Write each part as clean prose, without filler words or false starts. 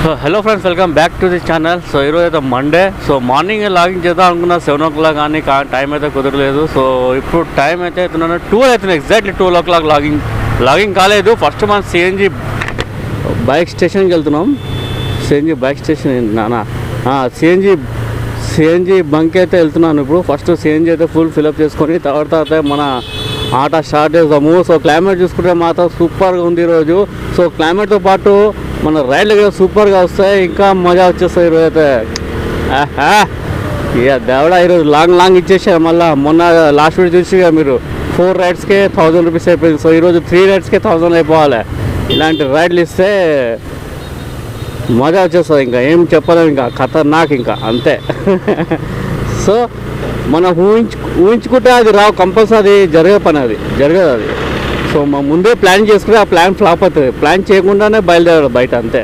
So hello friends, welcome back to the channel. So ఈరోజు అయితే Monday. So morning logging చేద్దాం అనుకున్నా 7 o'clock, కానీ టైం అయితే కుదరలేదు. సో ఇప్పుడు టైం అయితే అవుతున్నాను 12 అవుతుంది, ఎగ్జాక్ట్లీ 12 o'clock. లాగింగ్ కాలేదు. ఫస్ట్ మనం సిఎన్జి బైక్ స్టేషన్కి వెళ్తున్నాం. సిఎన్జి బైక్ స్టేషన్ నానా సిఎన్జి బంక్ అయితే వెళ్తున్నాను ఇప్పుడు. ఫస్ట్ సిఎన్జి అయితే ఫుల్ ఫిల్అప్ చేసుకొని తర్వాత అయితే మన ఆట స్టార్ట్ చేద్దాము. సో క్లైమేట్ చూసుకుంటే మాత్రం సూపర్గా ఉంది ఈరోజు. సో క్లైమేట్తో పాటు మన రైడ్లు కూడా సూపర్గా వస్తాయి, ఇంకా మజా వచ్చేస్తాయి ఈరోజు అయితే. ఇక దేవుడా ఈరోజు లాంగ్ ఇచ్చేసారు. మళ్ళీ మొన్న లాస్ట్ వీడియో చూసి మీరు 4 rides 1000 rupees అయిపోయింది. సో ఈరోజు 3 rides 1000 అయిపోవాలి. ఇలాంటి రైడ్లు ఇస్తే మజా వచ్చేస్తుంది. ఇంకా ఏం చెప్పలేము, ఇంకా ఖతర్నాక్ ఇంకా అంతే. సో మనం ఊహించుకుంటే అది రావు, కంపల్సరీ జరిగే పని, అది జరగదు అది. సో మా ముందే ప్లాన్ చేసుకుని ఆ ప్లాన్ ఫ్లాప్ అవుతుంది. ప్లాన్ చేయకుండానే బయలుదేరాడు బయట, అంతే.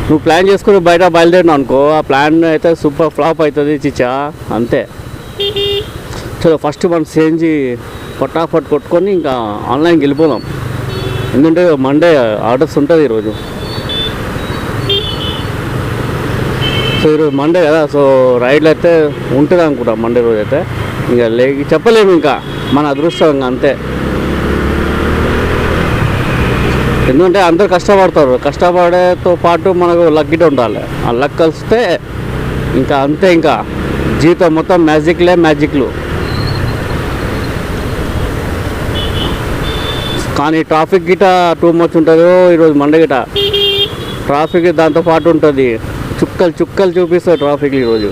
నువ్వు ప్లాన్ చేసుకుని బయట బయలుదేరినావు అనుకో, ఆ ప్లాన్ అయితే సూపర్ ఫ్లాప్ అవుతుంది చిచ్చా, అంతే. చలో ఫస్ట్ మనం సిఎన్జి ఫటాఫట్ కొట్టుకొని ఇంకా ఆన్లైన్కి వెళ్ళిపోదాం. ఎందుకంటే మండే ఆర్డర్స్ ఉంటుంది ఈరోజు. సో ఈరోజు మండే కదా, సో రైడ్లు అయితే ఉంటుంది అనుకుంటా మండే రోజు అయితే. ఇంకా చెప్పలేము, ఇంకా మన అదృష్టం ఇంకా అంతే. ఎందుకంటే అందరు కష్టపడతారు, కష్టపడేతో పాటు మనకు లక్ గిట్ ఉండాలి. ఆ లక్ కలిస్తే ఇంకా అంతే, ఇంకా జీవితం మొత్తం మ్యాజిక్లు. కానీ ట్రాఫిక్ గిట టూ మచ్ ఉంటుంది ఈరోజు మండే గిట. ట్రాఫిక్ దాంతోపాటు ఉంటుంది, చుక్కలు చూపిస్తుంది ట్రాఫిక్ ఈరోజు.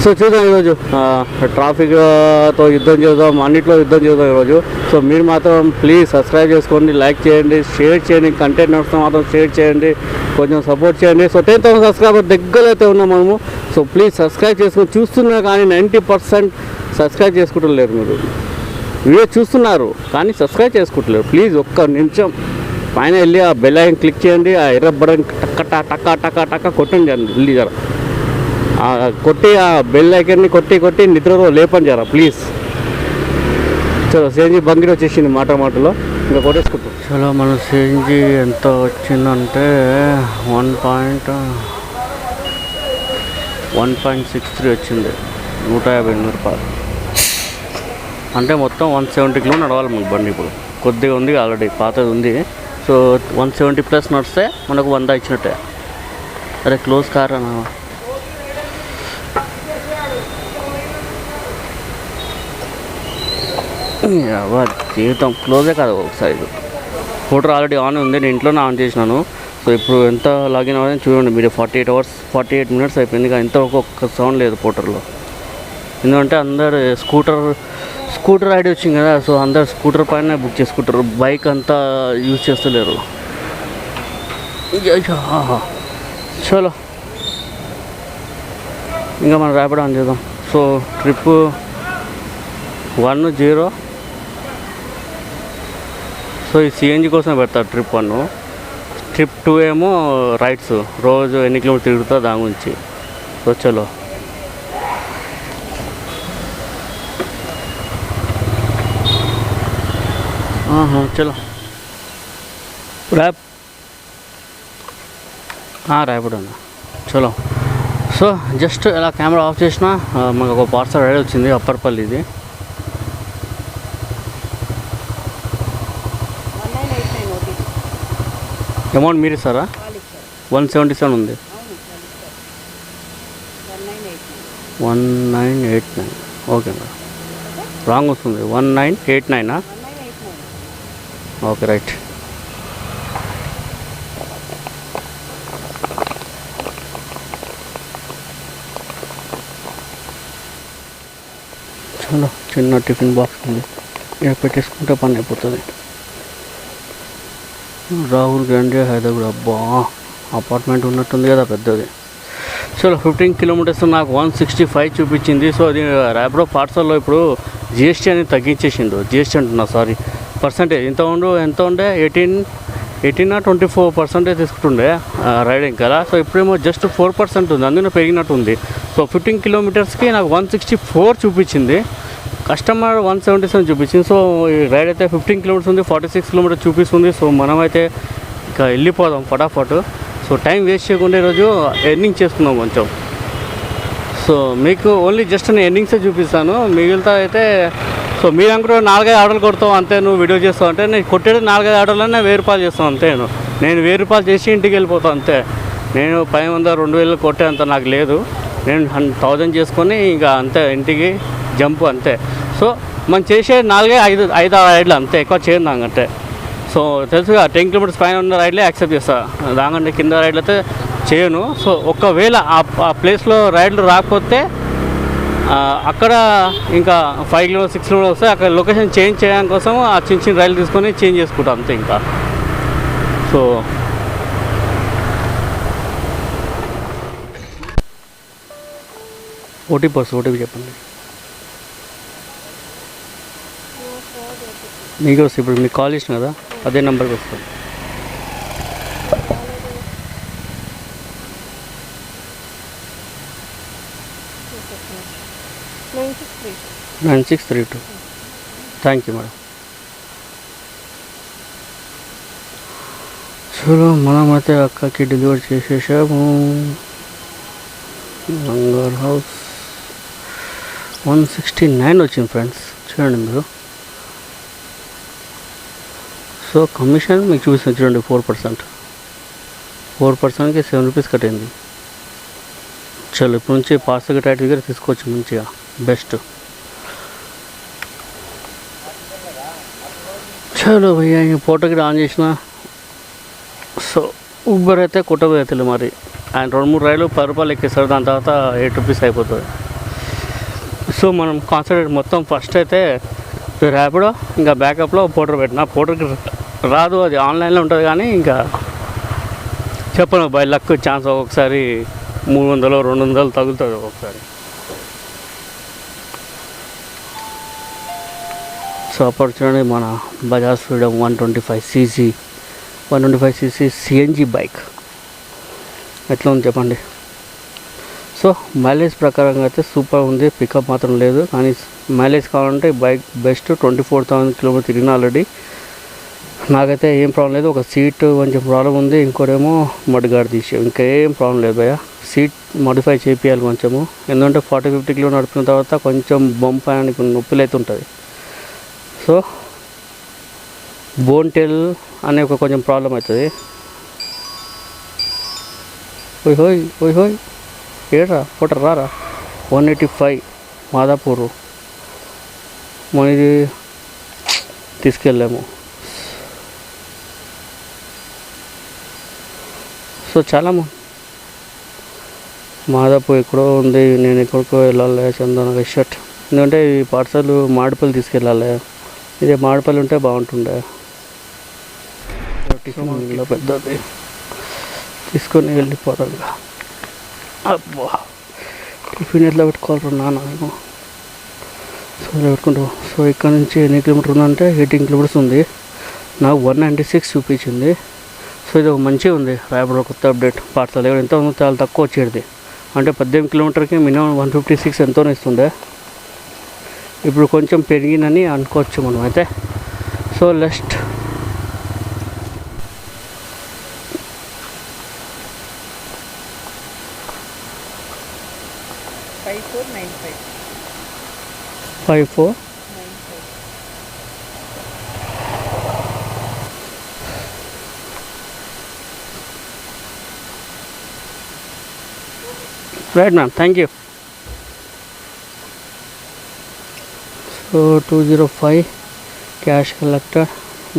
సో చూద్దాం ఈరోజు ట్రాఫిక్తో యుద్ధం చేద్దాం, అన్నిట్లో యుద్ధం చేద్దాం ఈరోజు. సో మీరు మాత్రం ప్లీజ్ సబ్స్క్రైబ్ చేసుకోండి, లైక్ చేయండి, షేర్ చేయండి. కంటెంట్ నడుస్తే మాత్రం షేర్ చేయండి, కొంచెం సపోర్ట్ చేయండి. సో 10,000 సబ్స్క్రైబర్ దగ్గర అయితే ఉన్నాం మనము. సో ప్లీజ్ సబ్స్క్రైబ్ చేసుకొని చూస్తున్నా, కానీ 90% సబ్స్క్రైబ్ చేసుకుంటలేరు. మీరు వీడియో చూస్తున్నారు కానీ సబ్స్క్రైబ్ చేసుకుంటలేరు. ప్లీజ్ ఒక్క నిమిషం పైన వెళ్ళి ఆ బెల్ ఐకాన్ క్లిక్ చేయండి, ఆ ఎర్ర బటన్ టక్క కొట్టండి జల్దీ జర. కొట్టి ఆ బెల్ ఐకాన్ని కొట్టి నిద్రలో లేపండి జర ప్లీజ్. చలో సిఎన్జి బంగిడి వచ్చేసింది మాటలో, ఇంకా కొట్టేసుకుంటాం. చలో మన సిఎన్జి ఎంత వచ్చిందంటే 1.63 వచ్చింది, 150 రూపాయలు. అంటే మొత్తం 170 కిలోమీటర్ నడవాలి మనకు బండి. ఇప్పుడు కొద్దిగా ఉంది ఆల్రెడీ, పాతది ఉంది. సో 170 ప్లస్ నడిస్తే మనకు 100 ఇచ్చినట్టే. అరే క్లోజ్ కార్ అన్న, జీవితం క్లోజే కాదు ఒకసారి. ఫోటో ఆల్రెడీ ఆన్ ఉంది, నేను ఇంట్లోనే ఆన్ చేసినాను. సో ఇప్పుడు ఎంత లాగిన్ అవ్వదని చూడండి మీరు. 48 minutes అయిపోయింది, కానీ ఎంత ఒక్కొక్క సౌండ్ లేదు పోర్టర్లో. ఎందుకంటే అందరు స్కూటర్ రైడ్ వచ్చింది కదా, సో అందరు స్కూటర్ పైన బుక్ చేసుకుంటారు, బైక్ అంతా యూజ్ చేస్తలేరు. చలో ఇంకా మనం ర్యాపిడ్ ఆన్ చేద్దాం. So trip 10. సో ఈ సిఎన్జి కోసం పెడతారు ట్రిప్ 1. ట్రిప్ 2 ఏమో రైడ్స్, రోజు ఎన్ని కిలోమీటర్లు తిరుగుతా దాని గురించి. సో చలో చలో ర్యాపిడ్ అన్న. చలో సో జస్ట్ ఇలా కెమెరా ఆఫ్ చేసిన మనకు ఒక పార్సల్ రైడ్ వచ్చింది, అప్పర్పల్లి. ఇది అమౌంట్ మీరు ఇస్తారా? 177 ఉంది. 1989 ఓకే మేడం. రాంగ్ వస్తుంది, 1989. Okay right. చాలా చిన్న టిఫిన్ బాక్స్ ఉంది, ఇక్కడ పెట్టేసుకుంటే పని అయిపోతుంది. రాహుల్ గాంధీ హైదరాబాద్. అబ్బా అపార్ట్మెంట్ ఉన్నట్టుంది కదా పెద్దది. చలో 15 kilometers నాకు 165 చూపించింది. సో అది ర్యాపిడో పార్సల్లో ఇప్పుడు జిఎస్టీ అనేది తగ్గించేసిండు. జిఎస్టీ అంటున్నా, సారీ, పర్సంటేజ్. ఎంత ఉండే 18-24% తీసుకుంటుండే రైడింగ్ కదా. సో ఇప్పుడేమో జస్ట్ 4% ఉంది, అందుకనే పెరిగినట్టు ఉంది. సో 15 kilometersకి నాకు 164 చూపించింది. కస్టమర్ 177 చూపించింది. సో ఈ రైడ్ అయితే 15 kilometers ఉంది, 46 kilometers చూపిస్తుంది. సో మనమైతే ఇక వెళ్ళిపోదాం ఫటాఫట్. సో సో టైం వేస్ట్ చేయకుండా ఈరోజు ఎర్నింగ్ చేసుకుందాం కొంచెం. సో మీకు ఓన్లీ జస్ట్ నేను ఎర్నింగ్సే చూపిస్తాను, మిగిలితే అయితే సో మీరు అనుకుంటే 4-5 ఆర్డర్లు కొడతావు అంతే, నువ్వు వీడియో చేస్తావు అంటే నేను కొట్టేది 4-5 ఆర్డర్లనే 1000 రూపాయలు చేస్తాను అంతే. నేను 1000 రూపాయలు చేసి ఇంటికి వెళ్ళిపోతాను అంతే. నేను 500-2000 కొట్టే అంత నాకు లేదు. నేను 1000 చేసుకొని ఇంకా అంతే ఇంటికి జంపు అంతే. సో మనం చేసే 4-5 రైడ్లు అంతే, ఎక్కువ చేయను దాకంటే. సో తెలుసుగా 10 కిలోమీటర్స్ పైన ఉన్న రైడ్లే యాక్సెప్ట్ చేస్తాను, దాకంటే కింద రైడ్లు అయితే చేయను. సో ఒకవేళ ఆ ప్లేస్లో రైడ్లు రాకపోతే అక్కడ ఇంకా 5 కిలోమీటర్స్ 6 కిలోమీటర్స్ వస్తే అక్కడ లొకేషన్ చేంజ్ చేయడం కోసం ఆ చిన్న చిన్న రైలు తీసుకొని చేంజ్ చేసుకుంటాం అంతే. ఇంకా సో ఓటీపీ చెప్పండి. మీకు వస్తుంది, ఇప్పుడు మీకు కాల్ చేసిన కదా అదే నెంబర్కి వస్తుంది. 9632. Thank you madam. చలో మనమైతే అక్కకి డెలివరీ చేసేసాము. నంగర్ హౌస్ 169 వచ్చింది ఫ్రెండ్స్, చూడండి మీరు. సో కమిషన్ మీకు చూపిస్తుంది చూడండి, 4%కి 7 రూపీస్ కట్టింది. చలో ఇప్పుడు నుంచి పార్సల్ టైట్ దగ్గర తీసుకోవచ్చు మంచిగా, బెస్ట్. చలో భయ్యా ఇంక ఫోటోకి ఆన్ చేసిన. సో ఊబర్ అయితే కొట్టబోతుంది మరి, ఆయన 2-3 రైళ్ళు 10 రూపాయలు ఎక్కిస్తారు, దాని తర్వాత 8 రూపీస్ అయిపోతుంది. సో మనం కాన్సన్ట్రేట్ మొత్తం ఫస్ట్ అయితే ర్యాపిడో ఇంకా బ్యాకప్లో పోటర్ పెట్టిన. పోటర్కి రాదు, అది ఆన్లైన్లో ఉంటుంది, కానీ ఇంకా చెప్పను బై లక్ ఛాన్స్ ఒకసారి 300-200 తగులుతుంది ఒకసారి. సో అప్పుడు చూడండి మన Bajaj freedom 125cc CNG bike ఎట్లా ఉంది చెప్పండి. సో మైలేజ్ ప్రకారంగా అయితే సూపర్ ఉంది, పికప్ మాత్రం లేదు, కానీ మైలేజ్ కావాలంటే బైక్ బెస్ట్. 24,000 కిలోమీటర్ తిరిగిన ఆల్రెడీ, నాకైతే ఏం ప్రాబ్లం లేదు. ఒక సీట్ కొంచెం ప్రాబ్లం ఉంది, ఇంకోటేమో మడ్గాడ్ తీసే, ఇంకా ఏం ప్రాబ్లం లేదు భయ్య. సీట్ మోడిఫై చేపియాలి కొంచెము, ఎందుకంటే 40-50 కిలోమీటర్ నడిపిన తర్వాత కొంచెం బంప్ అని నొప్పిలు అయితే ఉంటుంది. సో బోన్ టెల్ అనే ఒక కొంచెం ప్రాబ్లం అవుతుంది. ఓయ్ ఏడ్రా ఫోటో రారా. 185 మాదాపూరు మనది తీసుకెళ్ళాము. సో చాలా మాదాపూర్ ఎక్కడో ఉంది, నేను ఎక్కడికో వెళ్ళాలి చందన షర్ట్, ఎందుకంటే ఈ పార్సల్ మాడిపల్లి తీసుకెళ్ళాలి. ఇదే మాడిపల్లి ఉంటే బాగుంటుండే. టిఫిన్లో పెద్దది తీసుకొని వెళ్ళిపోతాను. అబ్బా టిఫిన్ ఎట్లా పెట్టుకోవాలి నాన్న నేను. సో ఇలా పెట్టుకుంటాం. సో ఇక్కడ నుంచి ఎన్ని కిలోమీటర్ ఉందంటే 18 కిలోమీటర్స్ ఉంది, నాకు 196 చూపించింది. సో ఇది మంచిగా ఉంది. ర్యాపిడో కొత్త అప్డేట్ పార్సల్ ఎంత ఉందో చాలా తక్కువ వచ్చేది, అంటే 18 కిలోమీటర్కి మినిమం 156 ఎంతోనే ఇస్తుండే. ఇప్పుడు కొంచెం పెరిగిందని అనుకోవచ్చు మనం అయితే. So least 5495 right ma'am, thank you. So 205 cash collector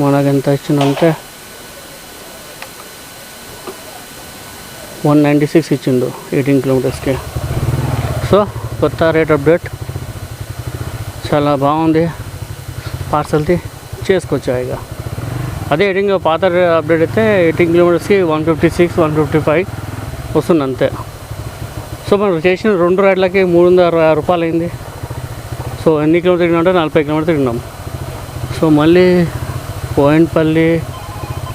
మనకు ఎంత ఇచ్చిందంటే 196 ఇచ్చిండు 18 కిలోమీటర్స్కి. సో కొత్త రేట్ అప్డేట్ చాలా బాగుంది, పార్సల్ది చేసుకోవచ్చు ఇక. అదే 18 పాత అప్డేట్ అయితే 18 కిలోమీటర్స్కి 156 155 వస్తుంది అంతే. సో మనం చేసిన 2 రైడ్లకి 360 రూపాయలు అయింది. సో ఎన్ని కిలోమీటర్ తిరిగినా అంటే 40 కిలోమీటర్ తిరిగినాం. సో మళ్ళీ పోయినపల్లి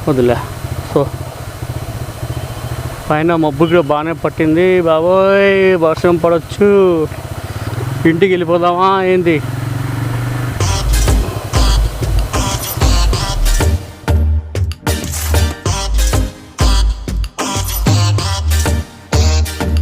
వదిలే. సో పైన మబ్బు కూడా బాగానే పట్టింది బాబోయ్, వర్షం పడవచ్చు. ఇంటికి వెళ్ళిపోదామా ఏంది?